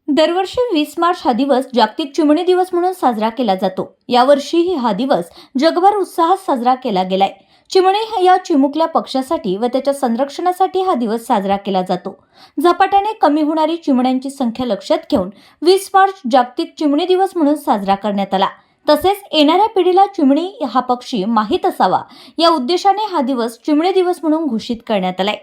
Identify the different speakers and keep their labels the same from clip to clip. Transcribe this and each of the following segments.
Speaker 1: दरवर्षी 20 मार्च हा दिवस जागतिक चिमणी दिवस म्हणून साजरा केला जातो। यावर्षीही हा दिवस जगभर उत्साहात साजरा केला गेलाय। चिमणी या चिमुकल्या पक्ष्यासाठी व त्याच्या संरक्षणासाठी हा दिवस साजरा केला जातो। झपाट्याने कमी होणारी चिमण्यांची संख्या लक्षात घेऊन 20 मार्च जागतिक चिमणी दिवस म्हणून साजरा करण्यात आला। तसेच येणाऱ्या पिढीला चिमणी हा पक्षी माहीत असावा या उद्देशाने हा दिवस चिमणी दिवस म्हणून घोषित करण्यात आलाय।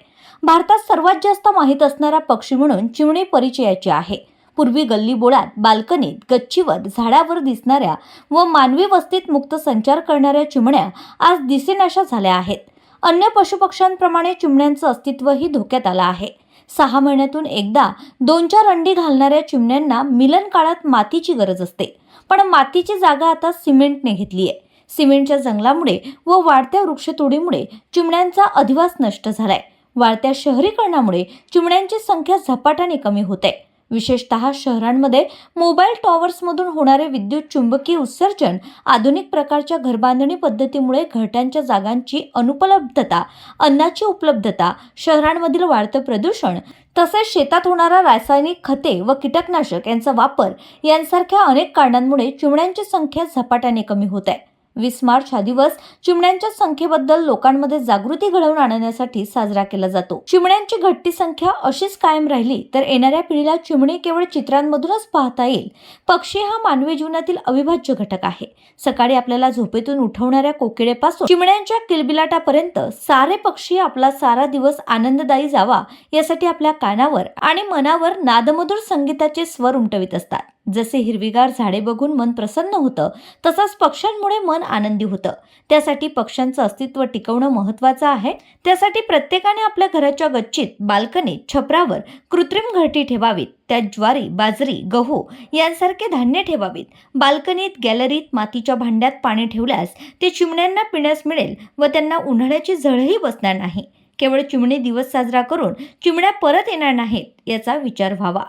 Speaker 1: भारतात सर्वात जास्त माहीत असणारा पक्षी म्हणून चिमणी परिचयाची आहे। पूर्वी गल्ली बोळात, बाल्कनीत, गच्चीवर, झाडावर दिसणाऱ्या व मानवी वस्तीत मुक्त संचार करणाऱ्या चिमण्या आज दिसेनाशा झाल्या आहेत। अन्य पशुपक्ष्यांप्रमाणे चिमण्यांचं अस्तित्वही धोक्यात आलं आहे। 6 महिन्यातून एकदा 2-4 अंडी घालणाऱ्या चिमण्यांना मिलन काळात मातीची गरज असते, पण मातीची जागा आता सिमेंटने घेतली आहे। सिमेंटच्या जंगलामुळे व वाढत्या वृक्षतोडीमुळे चिमण्यांचा अधिवास नष्ट झालाय। वाढत्या शहरीकरणामुळे चिमण्यांची संख्या झपाट्याने कमी होत आहे। विशेषतः शहरांमध्ये मोबाईल टॉवर्समधून होणारे विद्युत चुंबकीय उत्सर्जन, आधुनिक प्रकारच्या घरबांधणी पद्धतीमुळे घरट्यांच्या जागांची अनुपलब्धता, अन्नाची उपलब्धता, शहरांमधील वाढतं प्रदूषण तसेच शेतात होणारा रासायनिक खते व कीटकनाशक यांचा वापर यांसारख्या अनेक कारणांमुळे चिमण्यांची संख्या झपाट्याने कमी होत आहे। 20 मार्च हा दिवस चिमण्यांच्या संख्येबद्दल लोकांमध्ये जागृती घडवून आणण्यासाठी साजरा केला जातो। चिमण्यांची घटती संख्या अशीच कायम राहिली तर येणाऱ्या पिढीला चिमणी केवळ चित्रांमधूनच पाहता येईल। पक्षी हा मानवी जीवनातील अविभाज्य घटक आहे। सकाळी आपल्याला झोपेतून उठवणाऱ्या कोकिळेपासून चिमण्यांच्या किलबिलाटापर्यंत सारे पक्षी आपला सारा दिवस आनंददायी जावा यासाठी आपल्या कानावर आणि मनावर नादमधुर संगीताचे स्वर उमटवित असतात। जसे हिरवीगार झाडे बघून मन प्रसन्न होतं, तसंच पक्ष्यांमुळे मन आनंदी होतं। त्यासाठी पक्ष्यांचं अस्तित्व टिकवणं महत्त्वाचं आहे। त्यासाठी प्रत्येकाने आपल्या घराच्या गच्चीत, बाल्कनीत, छपरावर कृत्रिम घरटी ठेवावीत। त्यात ज्वारी, बाजरी, गहू यांसारखे धान्य ठेवावीत। बाल्कनीत, गॅलरीत, मातीच्या भांड्यात पाणी ठेवल्यास ते चिमण्यांना पिण्यास मिळेल व त्यांना उन्हाळ्याची झळही बसणार नाही। केवळ चिमणी दिवस साजरा करून चिमण्या परत येणार नाहीत याचा विचार व्हावा।